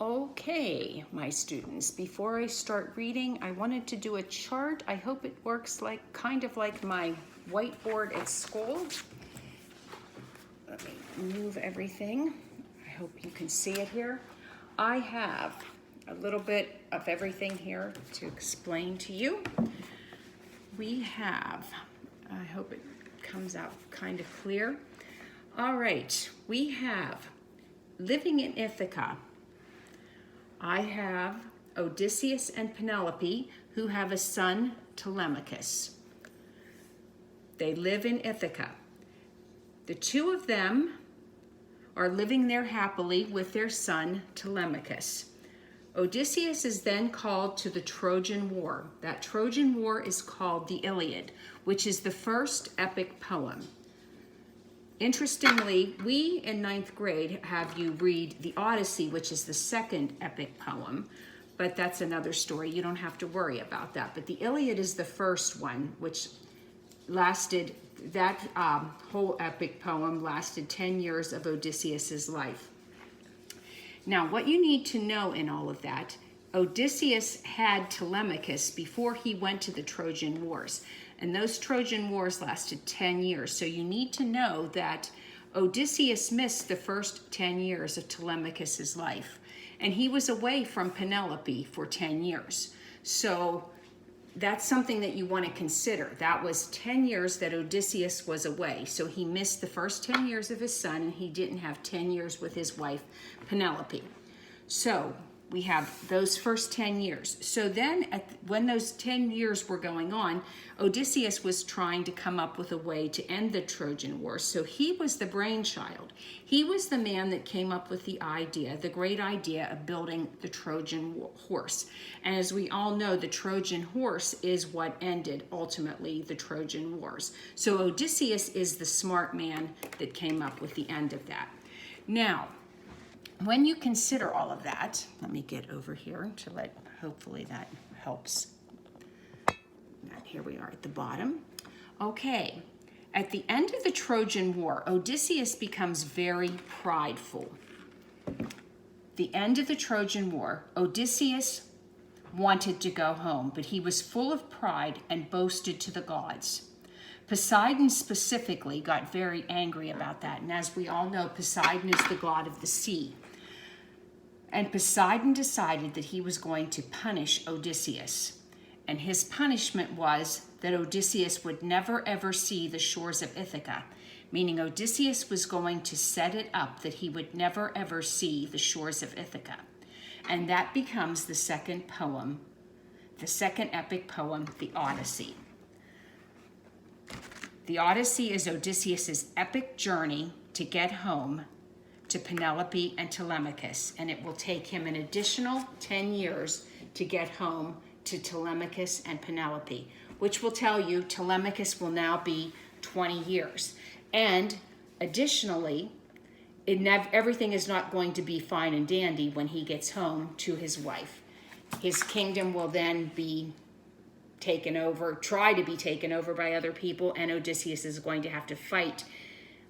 Okay, my students, before I start reading, I wanted to do a chart. I hope it works kind of like my whiteboard at school. Let me move everything. I hope you can see it here. I have a little bit of everything here to explain to you. We have, I hope it comes out kind of clear. All right, we have living in Ithaca. I have Odysseus and Penelope, who have a son, Telemachus. They live in Ithaca. The two of them are living there happily with their son, Telemachus. Odysseus is then called to the Trojan War. That Trojan War is called the Iliad, which is the first epic poem. Interestingly, we in 9th grade have you read the Odyssey, which is the second epic poem, but that's another story. You don't have to worry about that. But the Iliad is the first one, which lasted, that whole epic poem lasted 10 years of Odysseus's life. Now, what you need to know in all of that, Odysseus had Telemachus before he went to the Trojan Wars. And those Trojan Wars lasted 10 years. So you need to know that Odysseus missed the first 10 years of Telemachus's life. And he was away from Penelope for 10 years. So that's something that you want to consider. That was 10 years that Odysseus was away. So he missed the first 10 years of his son, and he didn't have 10 years with his wife, Penelope. So we have those first 10 years. So then when those 10 years were going on, Odysseus was trying to come up with a way to end the Trojan War. So he was the brainchild. He was the man that came up with the idea, the great idea of building the Trojan horse. And as we all know, the Trojan horse is what ended ultimately the Trojan Wars. So Odysseus is the smart man that came up with the end of that. Now, when you consider all of that, let me get over here to hopefully that helps. Here we are at the bottom. Okay, at the end of the Trojan War, Odysseus becomes very prideful. The end of the Trojan War, Odysseus wanted to go home, but he was full of pride and boasted to the gods. Poseidon specifically got very angry about that, and as we all know, Poseidon is the god of the sea. And Poseidon decided that he was going to punish Odysseus. And his punishment was that Odysseus would never ever see the shores of Ithaca, meaning Odysseus was going to set it up that he would never ever see the shores of Ithaca. And that becomes the second poem, the second epic poem, the Odyssey. The Odyssey is Odysseus's epic journey to get home to Penelope and Telemachus, and it will take him an additional 10 years to get home to Telemachus and Penelope, which will tell you Telemachus will now be 20 years. And additionally, everything is not going to be fine and dandy when he gets home to his wife. His kingdom will then be taken over, try to be taken over by other people, and Odysseus is going to have to fight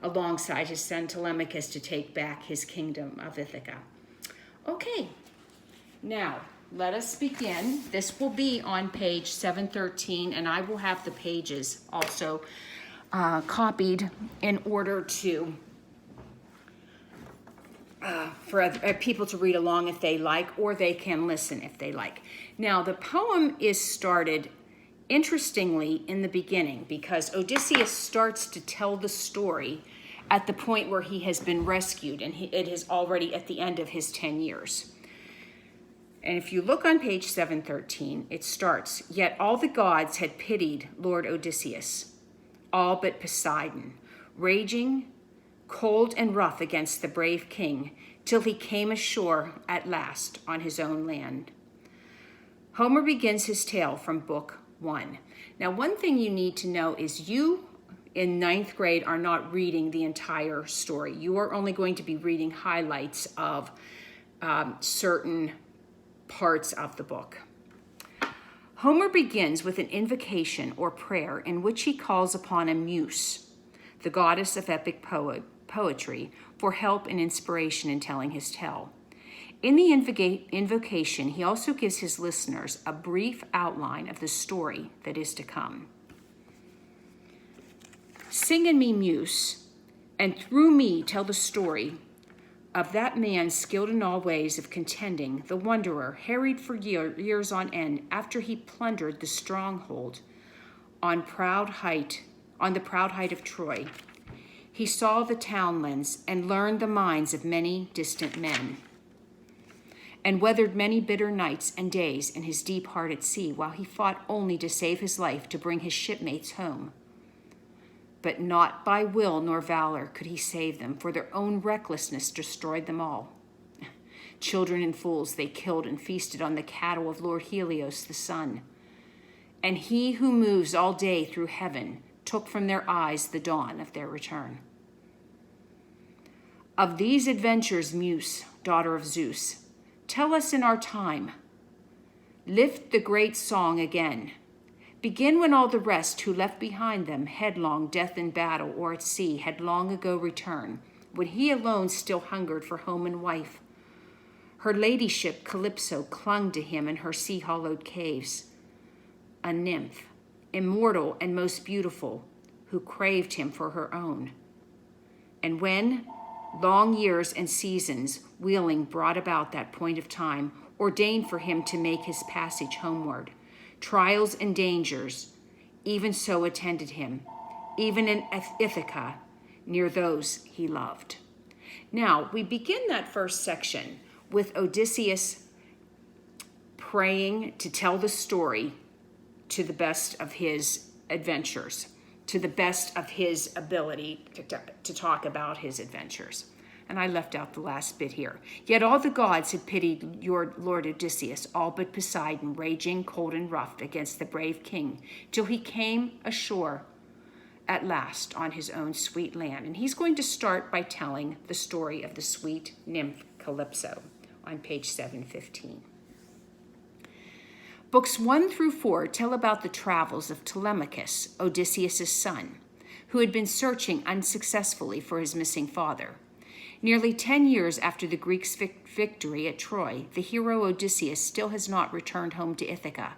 alongside his son Telemachus to take back his kingdom of Ithaca. Okay, now let us begin. This will be on page 713, and I will have the pages also copied in order to for people to read along if they like, or they can listen if they like. Now, the poem is started interestingly in the beginning, because Odysseus starts to tell the story at the point where he has been rescued, and it is already at the end of his 10 years. And if you look on page 713, it starts, "Yet all the gods had pitied Lord Odysseus, all but Poseidon, raging, cold and rough against the brave king, till he came ashore at last on his own land." Homer begins his tale from book 1. Now, one thing you need to know is you in 9th grade are not reading the entire story. You are only going to be reading highlights of certain parts of the book. Homer begins with an invocation or prayer in which he calls upon a muse, the goddess of epic poetry, for help and inspiration in telling his tale. In the invocation, he also gives his listeners a brief outline of the story that is to come. Sing in me, muse, and through me tell the story of that man skilled in all ways of contending, the wanderer, harried for years on end after he plundered the stronghold on the proud height of Troy. He saw the townlands and learned the minds of many distant men, and weathered many bitter nights and days in his deep heart at sea, while he fought only to save his life to bring his shipmates home. But not by will nor valor could he save them, for their own recklessness destroyed them all. Children and fools they killed and feasted on the cattle of Lord Helios the sun. And he who moves all day through heaven took from their eyes the dawn of their return. Of these adventures, Muse, daughter of Zeus, tell us in our time. Lift the great song again. Begin when all the rest who left behind them headlong death in battle or at sea had long ago returned, when he alone still hungered for home and wife. Her ladyship Calypso clung to him in her sea-hollowed caves, a nymph, immortal and most beautiful, who craved him for her own. And when long years and seasons wheeling brought about that point of time, ordained for him to make his passage homeward, trials and dangers even so attended him, even in Ithaca, near those he loved. Now, we begin that first section with Odysseus praying to tell the story to the best of his adventures, to the best of his ability to talk about his adventures. And I left out the last bit here. Yet all the gods had pitied your Lord Odysseus, all but Poseidon, raging cold and rough against the brave king, till he came ashore at last on his own sweet land. And he's going to start by telling the story of the sweet nymph Calypso on page 715. Books 1 through 4 tell about the travels of Telemachus, Odysseus' son, who had been searching unsuccessfully for his missing father. Nearly 10 years after the Greeks' victory at Troy, the hero Odysseus still has not returned home to Ithaca.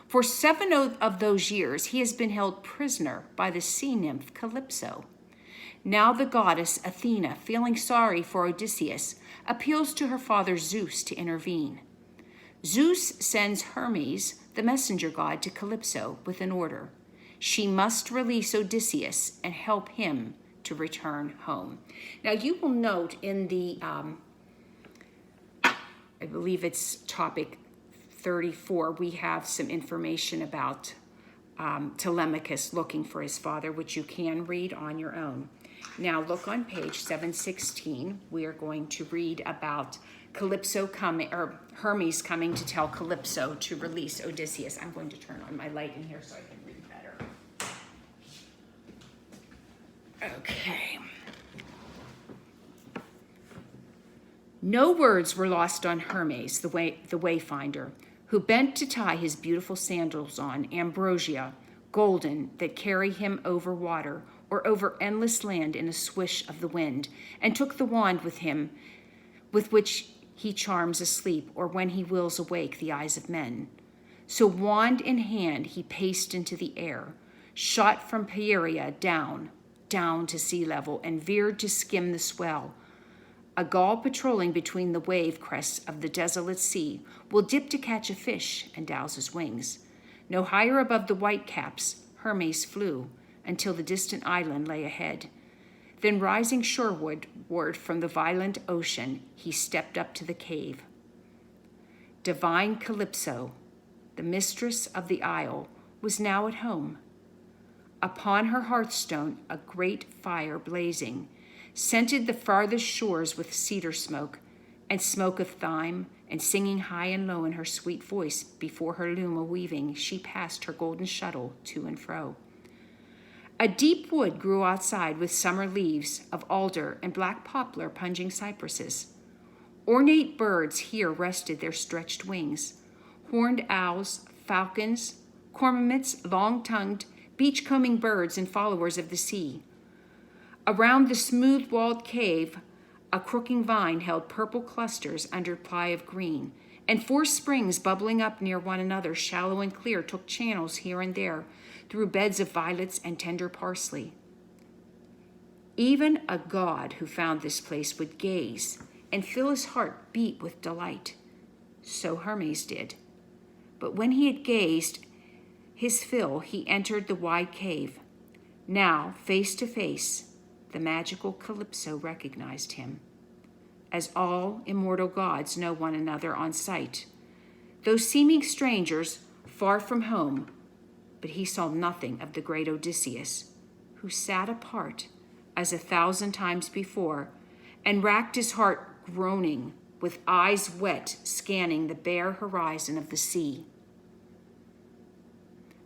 For 7 of those years, he has been held prisoner by the sea nymph Calypso. Now the goddess Athena, feeling sorry for Odysseus, appeals to her father Zeus to intervene. Zeus sends Hermes, the messenger god, to Calypso with an order. She must release Odysseus and help him to return home. Now you will note in the, I believe it's topic 34, we have some information about Telemachus looking for his father, which you can read on your own. Now look on page 716. We are going to read about Calypso coming, or Hermes coming to tell Calypso to release Odysseus. I'm going to turn on my light in here so I can read better. Okay. No words were lost on Hermes, the wayfinder, who bent to tie his beautiful sandals on ambrosia, golden, that carry him over water or over endless land in a swish of the wind, and took the wand with him, with which he charms asleep, or when he wills awake the eyes of men. So wand in hand he paced into the air, shot from Pieria down to sea level, and veered to skim the swell. A gull patrolling between the wave crests of the desolate sea will dip to catch a fish and douse his wings. No higher above the whitecaps, Hermes flew until the distant island lay ahead. Then rising shoreward from the violent ocean, he stepped up to the cave. Divine Calypso, the mistress of the isle, was now at home. Upon her hearthstone a great fire blazing scented the farthest shores with cedar smoke and smoke of thyme, and singing high and low in her sweet voice before her loom a-weaving, she passed her golden shuttle to and fro. A deep wood grew outside with summer leaves of alder and black poplar punging cypresses. Ornate birds here rested their stretched wings. Horned owls, falcons, cormorants, long-tongued, beach-combing birds and followers of the sea. Around the smooth-walled cave, A crooking vine held purple clusters under ply of green, and 4 springs bubbling up near one another, shallow and clear, took channels here and there through beds of violets and tender parsley. Even a god who found this place would gaze and feel his heart beat with delight. So Hermes did. But when he had gazed his fill, he entered the wide cave. Now, face to face, the magical Calypso recognized him, as all immortal gods know one another on sight. Those seeming strangers, far from home, but he saw nothing of the great Odysseus, who sat apart as 1,000 times before, and racked his heart groaning, with eyes wet, scanning the bare horizon of the sea.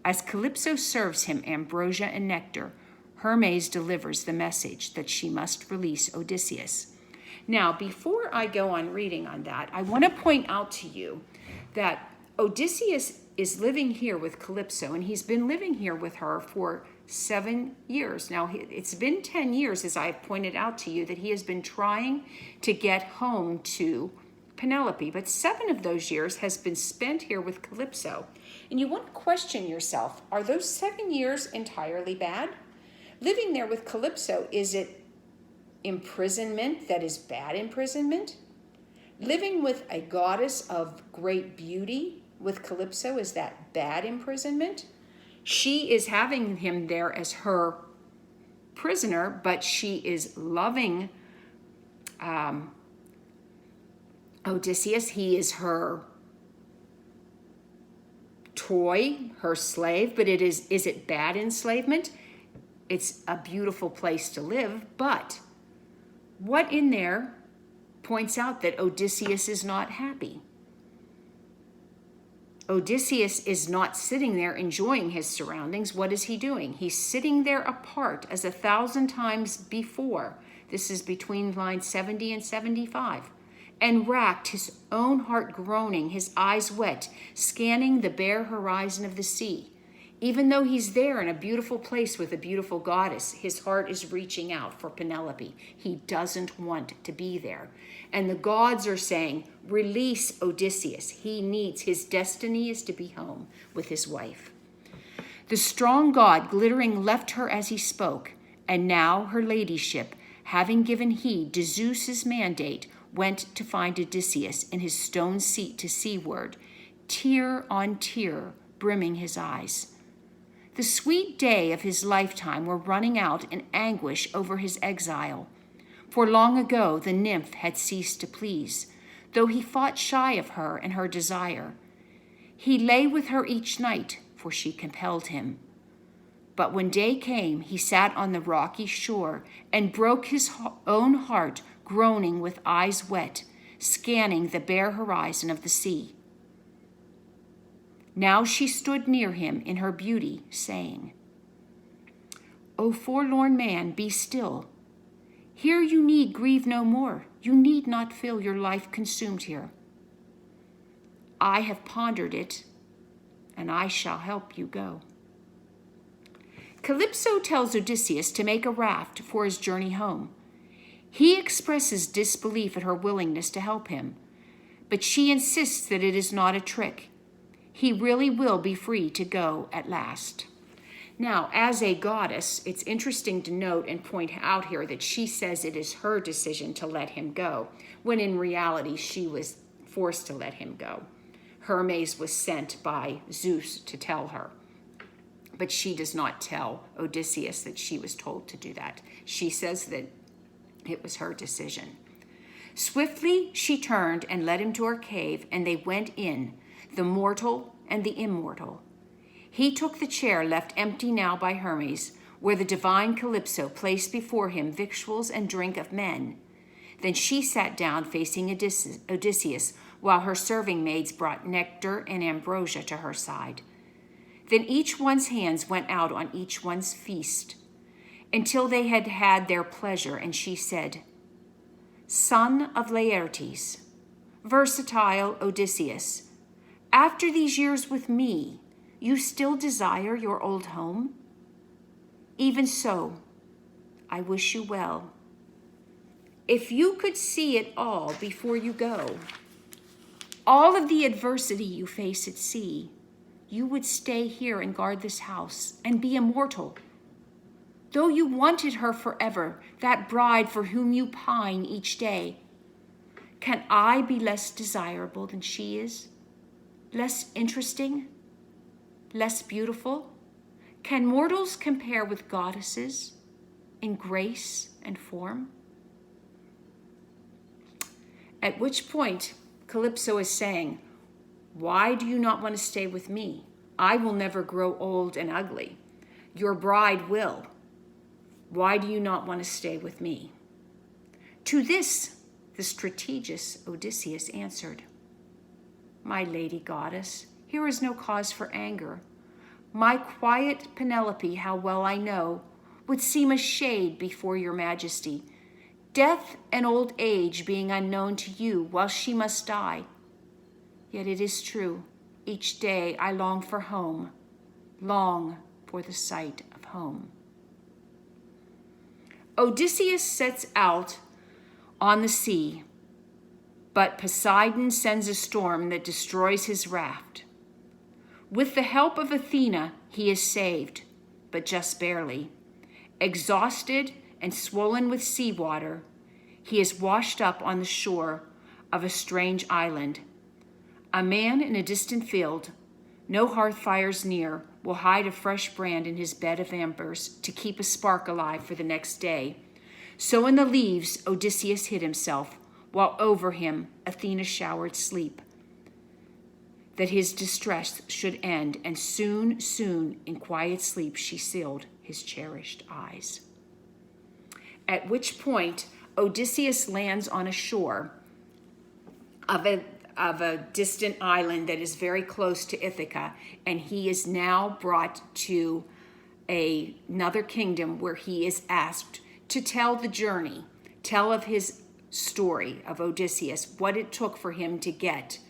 As Calypso serves him ambrosia and nectar, Hermes delivers the message that she must release Odysseus. Now, before I go on reading on that, I want to point out to you that Odysseus is living here with Calypso, and he's been living here with her for 7 years. Now, it's been 10 years, as I've pointed out to you, that he has been trying to get home to Penelope, but 7 of those years has been spent here with Calypso. And you want to question yourself, are those 7 years entirely bad? Living there with Calypso, is it imprisonment that is bad imprisonment? Living with a goddess of great beauty with Calypso, is that bad imprisonment? She is having him there as her prisoner, but she is loving Odysseus. He is her toy, her slave, but is it bad enslavement? It's a beautiful place to live, but what in there points out that Odysseus is not happy? Odysseus is not sitting there enjoying his surroundings. What is he doing? He's sitting there apart as 1,000 times before. This is between lines 70 and 75. And racked, his own heart groaning, his eyes wet, scanning the bare horizon of the sea. Even though he's there in a beautiful place with a beautiful goddess, his heart is reaching out for Penelope. He doesn't want to be there. And the gods are saying, release Odysseus. His destiny is to be home with his wife. The strong god, glittering, left her as he spoke. And now her ladyship, having given heed to Zeus's mandate, went to find Odysseus in his stone seat to seaward, tear on tear brimming his eyes. The sweet day of his lifetime were running out in anguish over his exile, for long ago the nymph had ceased to please, though he fought shy of her and her desire. He lay with her each night, for she compelled him. But when day came, he sat on the rocky shore and broke his own heart, groaning with eyes wet, scanning the bare horizon of the sea. Now she stood near him in her beauty, saying, O forlorn man, be still. Here you need grieve no more. You need not feel your life consumed here. I have pondered it, and I shall help you go. Calypso tells Odysseus to make a raft for his journey home. He expresses disbelief at her willingness to help him, but she insists that it is not a trick. He really will be free to go at last. Now, as a goddess, it's interesting to note and point out here that she says it is her decision to let him go, when in reality she was forced to let him go. Hermes was sent by Zeus to tell her. But she does not tell Odysseus that she was told to do that. She says that it was her decision. Swiftly she turned and led him to her cave, and they went in, the mortal and the immortal. He took the chair left empty now by Hermes, where the divine Calypso placed before him victuals and drink of men. Then she sat down facing Odysseus, while her serving maids brought nectar and ambrosia to her side. Then each one's hands went out on each one's feast, until they had had their pleasure, and she said, Son of Laertes, versatile Odysseus, after these years with me, you still desire your old home? Even so, I wish you well. If you could see it all before you go, all of the adversity you face at sea, you would stay here and guard this house and be immortal. Though you wanted her forever, that bride for whom you pine each day, can I be less desirable than she is? Less interesting? Less beautiful? Can mortals compare with goddesses in grace and form? At which point, Calypso is saying, why do you not want to stay with me? I will never grow old and ugly. Your bride will. Why do you not want to stay with me? To this, the strategist Odysseus answered, my lady goddess, here is no cause for anger. My quiet Penelope, how well I know, would seem a shade before your majesty, death and old age being unknown to you while she must die. Yet it is true, each day I long for home, long for the sight of home. Odysseus sets out on the sea, but Poseidon sends a storm that destroys his raft. With the help of Athena, he is saved, but just barely. Exhausted and swollen with seawater, he is washed up on the shore of a strange island. A man in a distant field, no hearth fires near, will hide a fresh brand in his bed of embers to keep a spark alive for the next day. So in the leaves Odysseus hid himself, while over him Athena showered sleep, that his distress should end, and soon, soon, in quiet sleep she sealed his cherished eyes. At which point Odysseus lands on a shore of a distant island that is very close to Ithaca, and he is now brought to another kingdom where he is asked to tell the journey, tell of his story of Odysseus, what it took for him to get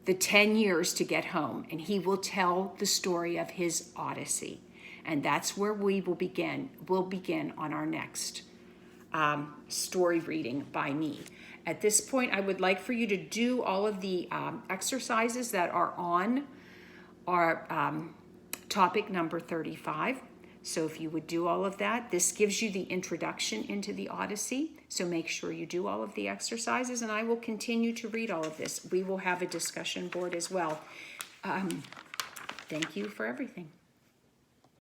the 10 years to get home, and he will tell the story of his Odyssey. And that's where we will begin. We'll begin on our next story reading by me. At this point, I would like for you to do all of the exercises that are on our topic number 35. So if you would do all of that, this gives you the introduction into the Odyssey. So make sure you do all of the exercises, and I will continue to read all of this. We will have a discussion board as well. Thank you for everything.